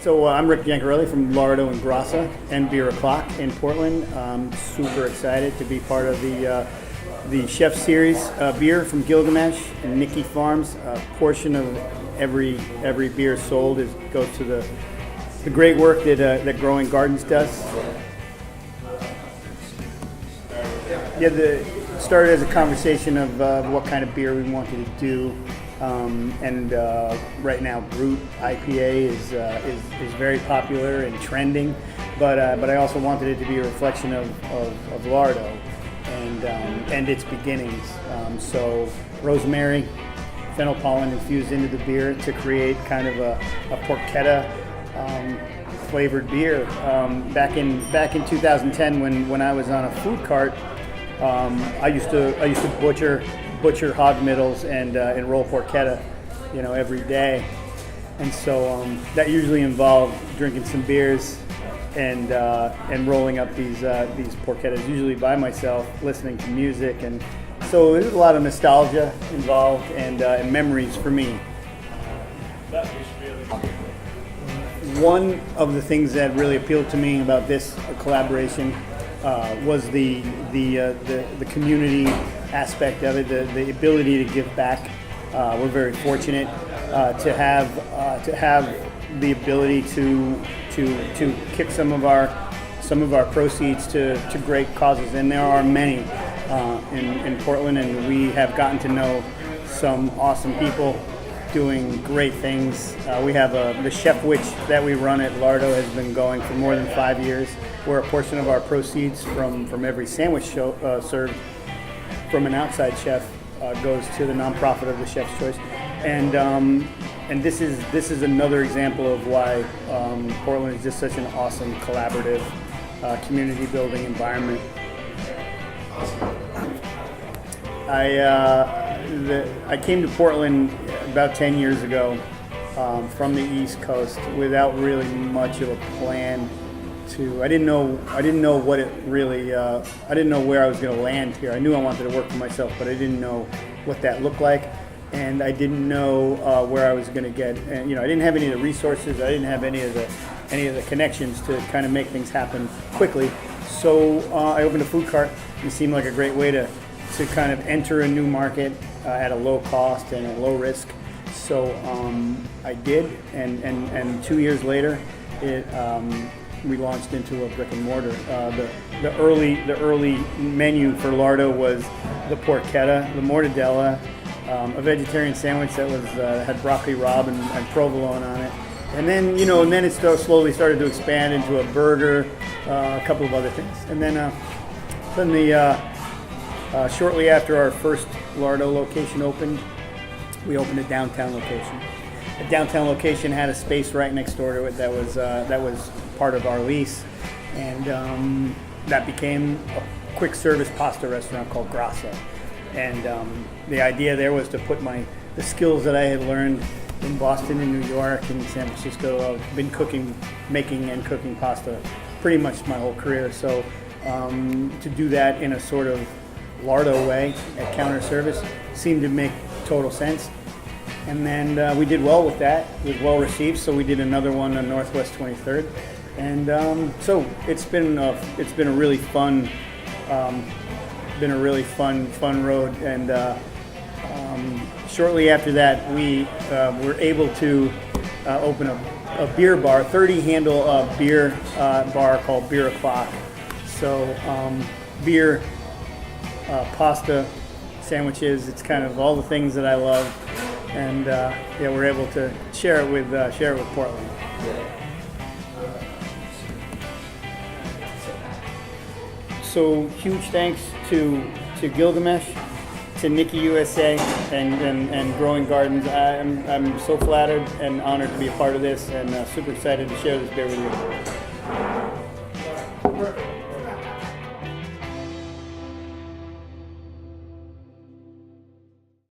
So I'm Rick Gencarelli from Lardo and Grassa and Beer O'Clock in Portland. I'm super excited to be part of the Chef Series beer from Gilgamesh and Nicky Farms. A portion of every beer sold goes to the great work that Growing Gardens does. Yeah, it started as a conversation of what kind of beer we wanted to do. Right now, Brut IPA is very popular and trending, but I also wanted it to be a reflection of Lardo and its beginnings. So rosemary, fennel pollen infused into the beer to create kind of a porchetta flavored beer. Back in 2010, when I was on a food cart, I used to butcher hog middles and roll porchetta, every day, and so that usually involved drinking some beers and rolling up these porchettas, usually by myself, listening to music, and so there's a lot of nostalgia involved and memories for me. One of the things that really appealed to me about this collaboration was the community aspect of it, the ability to give back. We're very fortunate to have the ability to kick some of our proceeds to great causes, and there are many in Portland, and we have gotten to know some awesome people doing great things. We have the Chef Witch that we run at Lardo has been going for more than 5 years, where a portion of our proceeds from every sandwich served from an outside chef goes to the nonprofit of the Chef's Choice, and this is another example of why Portland is just such an awesome collaborative community building environment. I came to Portland about 10 years ago from the East Coast without really much of a plan. I didn't know what it really. I didn't know where I was going to land here. I knew I wanted to work for myself, but I didn't know what that looked like, and I didn't know where I was going to get. And I didn't have any of the resources. I didn't have any of the connections to kind of make things happen quickly. So I opened a food cart. It seemed like a great way to kind of enter a new market at a low cost and a low risk. So I did, and 2 years later, we launched into a brick and mortar. The early menu for Lardo was the porchetta, the mortadella, a vegetarian sandwich that was had broccoli rabe and provolone on it, and then it slowly started to expand into a burger, a couple of other things, and then shortly after our first Lardo location opened, we opened a downtown location. The downtown location had a space right next door to it that was part of our lease, and that became a quick service pasta restaurant called Grassa. And the idea there was to put the skills that I had learned in Boston and New York and San Francisco. I've been making and cooking pasta pretty much my whole career. So to do that in a sort of Lardo way at counter service seemed to make total sense. And then we did well with that. It was well received, so we did another one on Northwest 23rd. And so it's been a really fun road. And shortly after that, we were able to open a beer bar, 30-handle beer bar called Beer O'Clock. So beer, pasta, sandwiches, it's kind of all the things that I love. And we're able to share it with Portland. So huge thanks to Gilgamesh, to Nicky USA, and Growing Gardens. I'm so flattered and honored to be a part of this, and super excited to share this beer with you.